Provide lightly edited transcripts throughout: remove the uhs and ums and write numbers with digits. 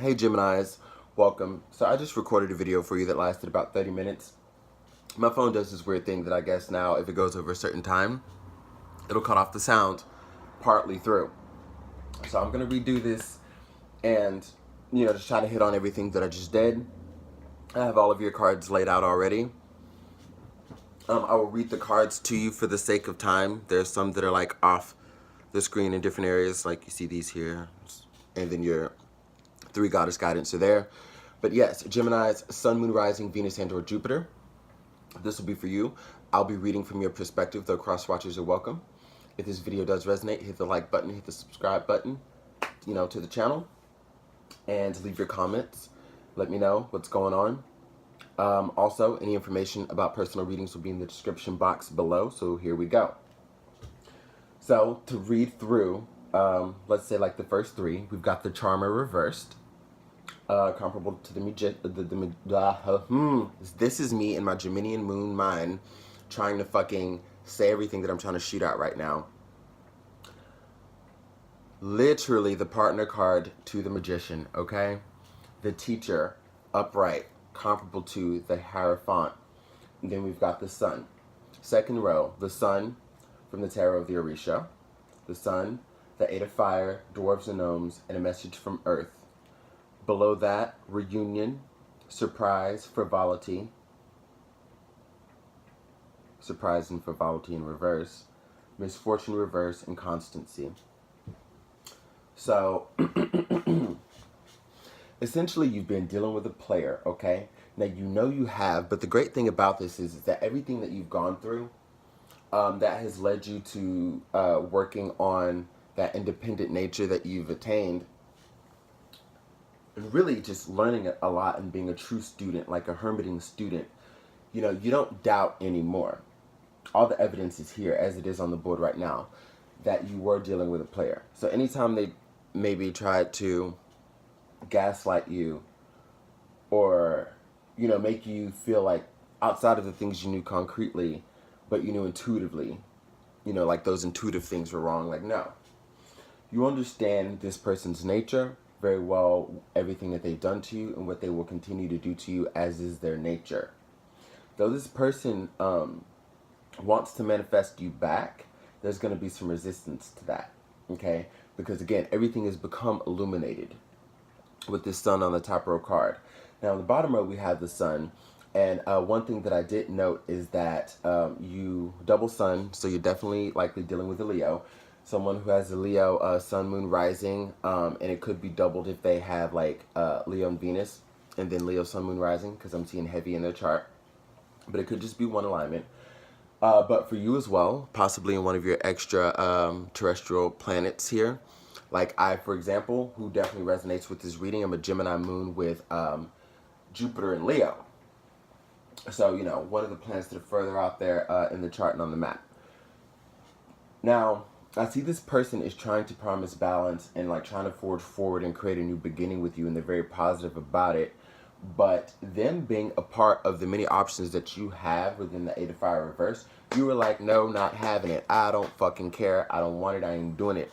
Hey Geminis, welcome. So I just recorded a video for you that lasted about 30 minutes. My phone does this weird thing that I guess now if it goes over a certain time, it'll cut off the sound partly through. So I'm going to redo this and, just try to hit on everything that I just did. I have all of your cards laid out already. I will read the cards to you for the sake of time. There's some that are like off the screen in different areas, like you see these here, and then your 3 goddess guidance are there. But yes, Gemini's Sun, Moon, Rising, Venus, and or Jupiter. This will be for you. I'll be reading from your perspective, though cross watchers are welcome. If this video does resonate, hit the like button, hit the subscribe button, to the channel, and leave your comments. Let me know what's going on. Also, any information about personal readings will be in the description box below, so here we go. So, to read through, let's say like the first 3, we've got the Charmer reversed. Comparable to this is me in my Geminian moon mind trying to fucking say everything that I'm trying to shoot out right now. Literally the partner card to the Magician, okay? The Teacher, upright, comparable to the Hierophant. And then we've got the Sun. Second row, the Sun from the Tarot of the Orisha. The Sun, the Eight of Fire, Dwarves and Gnomes, and a message from Earth. Below that, reunion, surprise, frivolity, surprise and frivolity in reverse, misfortune reverse, and constancy. So, essentially you've been dealing with a player, okay? Now you know you have, but the great thing about this is that everything that you've gone through, that has led you to working on that independent nature that you've attained, and really just learning a lot and being a true student, like a hermiting student, you don't doubt anymore. All the evidence is here, as it is on the board right now, that you were dealing with a player. So anytime they maybe tried to gaslight you or, make you feel like outside of the things you knew concretely, but you knew intuitively, like those intuitive things were wrong, like no. You understand this person's nature very well, everything that they've done to you and what they will continue to do to you, as is their nature. Though this person wants to manifest you back, there's going to be some resistance to that, okay? Because again, everything has become illuminated with this Sun on the top row card. Now on the bottom row we have the Sun, and one thing that I did note is that you double Sun, so you're definitely likely dealing with a Leo. Someone who has a Leo Sun, Moon, Rising, and it could be doubled if they have like Leo and Venus, and then Leo, Sun, Moon, Rising, because I'm seeing heavy in their chart. But it could just be one alignment. But for you as well, possibly in one of your extra terrestrial planets here. Like I, for example, who definitely resonates with this reading, I'm a Gemini moon with Jupiter and Leo. So, one of the planets that are further out there in the chart and on the map. Now, I see this person is trying to promise balance and like trying to forge forward and create a new beginning with you, and they're very positive about it. But them being a part of the many options that you have within the 8 of Fire reverse, you were like, no, not having it. I don't fucking care. I don't want it. I ain't doing it.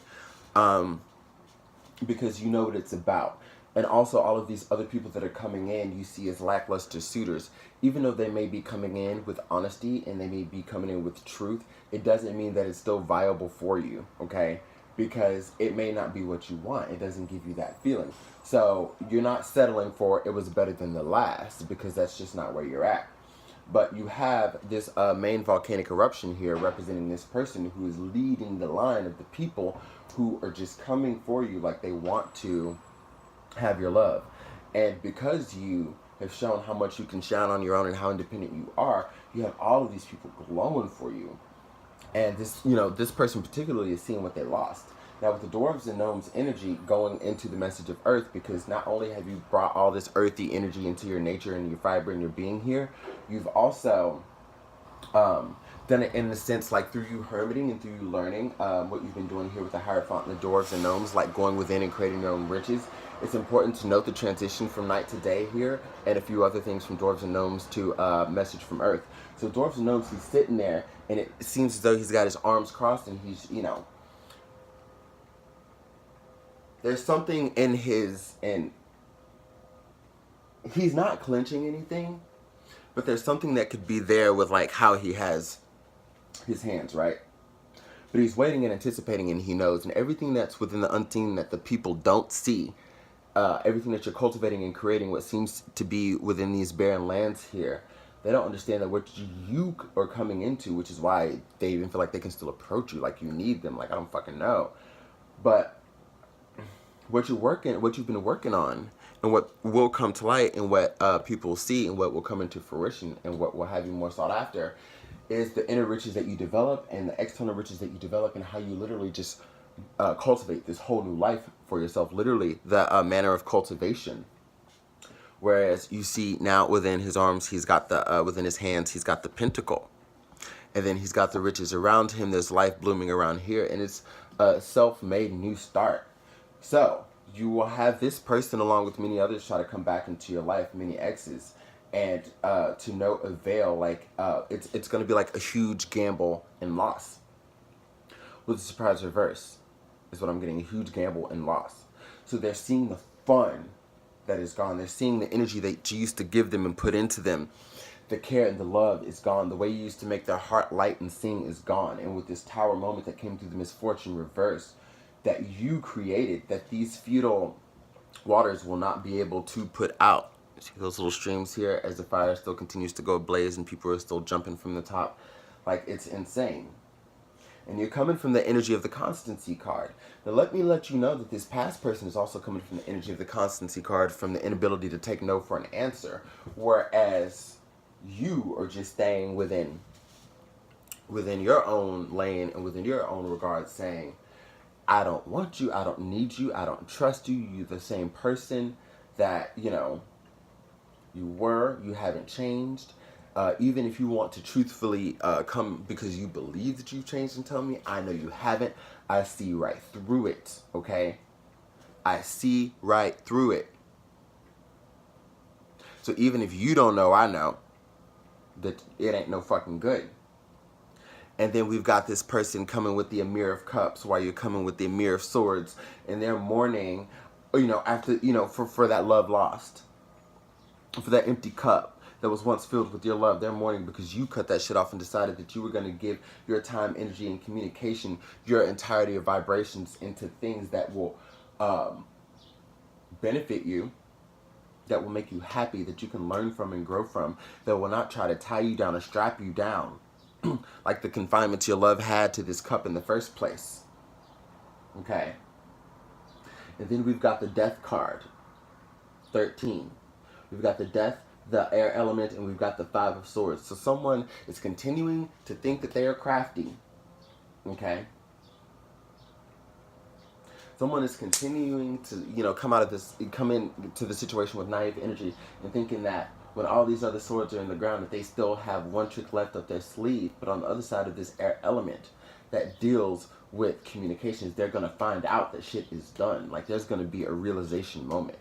Because you know what it's about. And also all of these other people that are coming in, you see as lackluster suitors. Even though they may be coming in with honesty and they may be coming in with truth, it doesn't mean that it's still viable for you, okay? Because it may not be what you want. It doesn't give you that feeling. So you're not settling for it was better than the last, because that's just not where you're at. But you have this main volcanic eruption here representing this person who is leading the line of the people who are just coming for you like they want to have your love. And because you have shown how much you can shine on your own and how independent you are, you have all of these people glowing for you. And this, this person particularly is seeing what they lost. Now with the Dwarves and Gnomes energy going into the message of Earth, because not only have you brought all this earthy energy into your nature and your fiber and your being here, you've also done it in the sense like through you hermiting and through you learning what you've been doing here with the Hierophant and the Dwarves and Gnomes, like going within and creating your own riches. It's important to note the transition from night to day here, and a few other things from Dwarves and Gnomes to message from Earth. So Dwarves and Gnomes, he's sitting there, and it seems as though he's got his arms crossed, and he's, there's something in he's not clenching anything, but there's something that could be there with like how he has his hands, right? But he's waiting and anticipating, and he knows. And everything that's within the unseen that the people don't see, everything that you're cultivating and creating, what seems to be within these barren lands here, they don't understand that what you are coming into, which is why they even feel like they can still approach you, like you need them. Like, I don't fucking know. But what you've been working on, and what will come to light, and what people see, and what will come into fruition, and what will have you more sought after, is the inner riches that you develop and the external riches that you develop, and how you literally just cultivate this whole new life for yourself. Literally, the manner of cultivation. Whereas you see now within his arms, he's got the within his hands, he's got the pentacle, and then he's got the riches around him. There's life blooming around here, and it's a self-made new start. So you will have this person, along with many others, try to come back into your life, many exes, and to no avail. Like it's going to be like a huge gamble and loss. With the surprise reverse is what I'm getting, a huge gamble and loss. So they're seeing the fun that is gone. They're seeing the energy that you used to give them and put into them. The care and the love is gone. The way you used to make their heart light and sing is gone. And with this tower moment that came through the misfortune reverse that you created, that these feudal waters will not be able to put out. See those little streams here as the fire still continues to go ablaze and people are still jumping from the top. Like, it's insane. And you're coming from the energy of the constancy card. Now let me let you know that this past person is also coming from the energy of the constancy card, from the inability to take no for an answer. Whereas you are just staying within your own lane and within your own regard, saying, I don't want you, I don't need you, I don't trust you, you're the same person that, you were, you haven't changed. Even if you want to truthfully come because you believe that you've changed and tell me, I know you haven't. I see right through it, okay? I see right through it. So even if you don't know, I know that it ain't no fucking good. And then we've got this person coming with the Amir of Cups while you're coming with the Amir of Swords. And they're mourning, after, for that love lost. For that empty cup that was once filled with your love. They're mourning because you cut that shit off and decided that you were going to give your time, energy, and communication, your entirety of vibrations into things that will benefit you, that will make you happy, that you can learn from and grow from, that will not try to tie you down or strap you down like the confinements your love had to this cup in the first place. Okay. And then we've got the Death card, 13. We've got the Death, the air element, and we've got the Five of Swords. So someone is continuing to think that they are crafty. Okay? Someone is continuing to, come into the situation with naive energy and thinking that when all these other swords are in the ground, that they still have one trick left up their sleeve. But on the other side of this air element that deals with communications, they're going to find out that shit is done. Like, there's going to be a realization moment.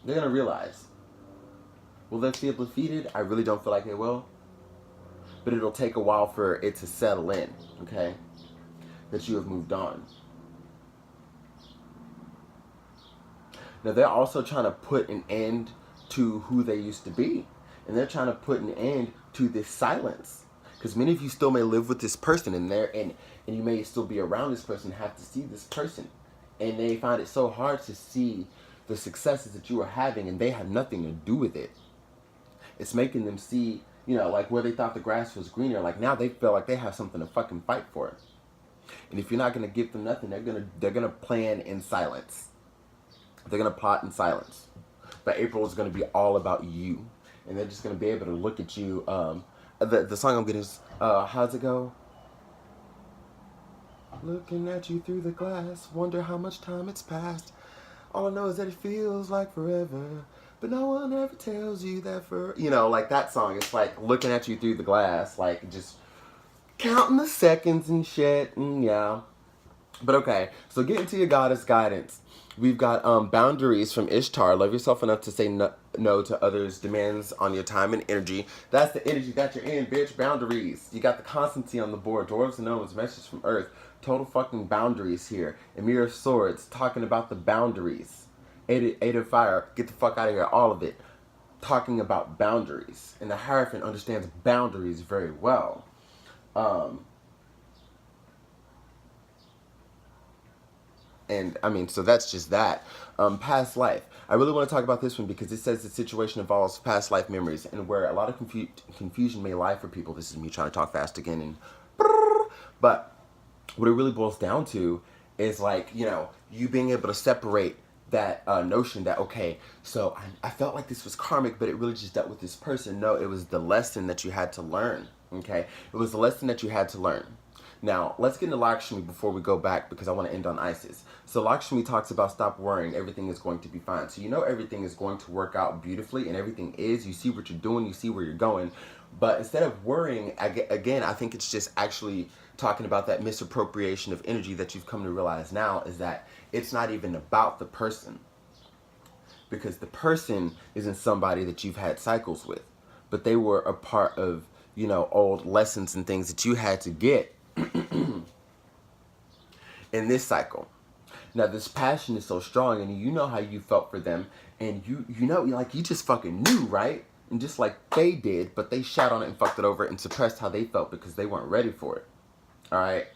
They're going to realize. Will they feel defeated? I really don't feel like they will. But it'll take a while for it to settle in, okay? That you have moved on. Now, they're also trying to put an end to who they used to be. And they're trying to put an end to this silence. Because many of you still may live with this person and you may still be around this person, have to see this person. And they find it so hard to see the successes that you are having, and they have nothing to do with it. It's making them see, like where they thought the grass was greener, like now they feel like they have something to fucking fight for. And if you're not going to give them nothing, they're gonna plan in silence. They're going to plot in silence. But April is going to be all about you. And they're just going to be able to look at you. The song I'm getting is, how's it go? Looking at you through the glass, wonder how much time it's passed. All I know is that it feels like forever. But no one ever tells you that like that song. It's like looking at you through the glass, like just counting the seconds and shit. And yeah. But okay, so get into your goddess guidance. We've got boundaries from Ishtar. Love yourself enough to say no to others' demands on your time and energy. That's the energy that you're in, bitch. Boundaries. You got the constancy on the board. Dwarves and Gnomes, message from Earth. Total fucking boundaries here. Emir of Swords, talking about the boundaries. Eight of fire, get the fuck out of here, all of it. Talking about boundaries. And the Hierophant understands boundaries very well. And I mean, so that's just that. Past life. I really want to talk about this one because it says the situation involves past life memories, and where a lot of confusion may lie for people. This is me trying to talk fast again, and but what it really boils down to is, like, you know, you being able to separate that notion that, okay, so I felt like this was karmic, but it really just dealt with this person. No, it was the lesson that you had to learn. Okay, it was the lesson that you had to learn. Now, let's get into Lakshmi before we go back, because I want to end on Isis. So Lakshmi talks about stop worrying, everything is going to be fine. So you know everything is going to work out beautifully, and everything is. You see what you're doing, you see where you're going. But instead of worrying, again, I think it's just actually talking about that misappropriation of energy that you've come to realize now, is that it's not even about the person. Because the person isn't somebody that you've had cycles with. But they were a part of, you know, old lessons and things that you had to get in this cycle. Now, this passion is so strong, and you know how you felt for them, and you know, like, you just fucking knew, right? And just like they did, but they shat on it and fucked it over and suppressed how they felt because they weren't ready for it. All right.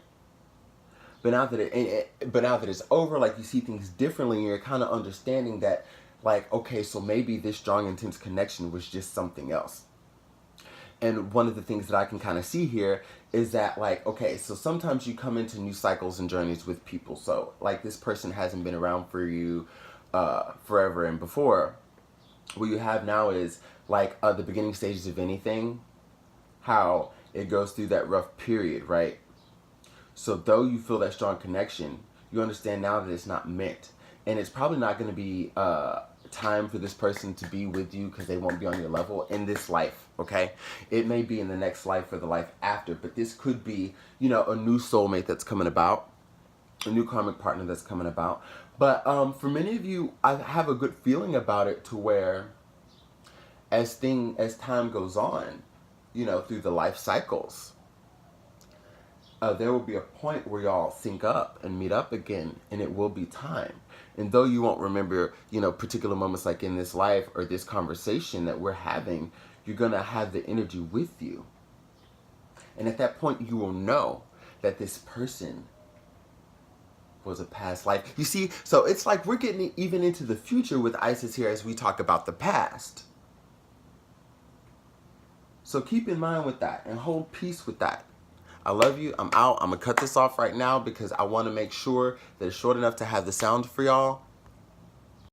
But now that it's over, like, you see things differently, and you're kind of understanding that, like, okay, so maybe this strong, intense connection was just something else. And one of the things that I can kind of see here is that, like, okay, so sometimes you come into new cycles and journeys with people. So, like, this person hasn't been around for you forever and before. What you have now is, like, the beginning stages of anything, how it goes through that rough period, right? So though you feel that strong connection, you understand now that it's not meant. And it's probably not going to be time for this person to be with you, because they won't be on your level in this life, okay? It may be in the next life or the life after, but this could be, you know, a new soulmate that's coming about, a new karmic partner that's coming about. But for many of you, I have a good feeling about it, to where as time goes on, you know, through the life cycles, there will be a point where y'all sync up and meet up again, and it will be time. And though you won't remember, you know, particular moments like in this life or this conversation that we're having, you're going to have the energy with you. And at that point, you will know that this person was a past life. You see, so it's like we're getting even into the future with Isis here as we talk about the past. So keep in mind with that and hold peace with that. I love you. I'm out. I'm going to cut this off right now because I want to make sure that it's short enough to have the sound for y'all.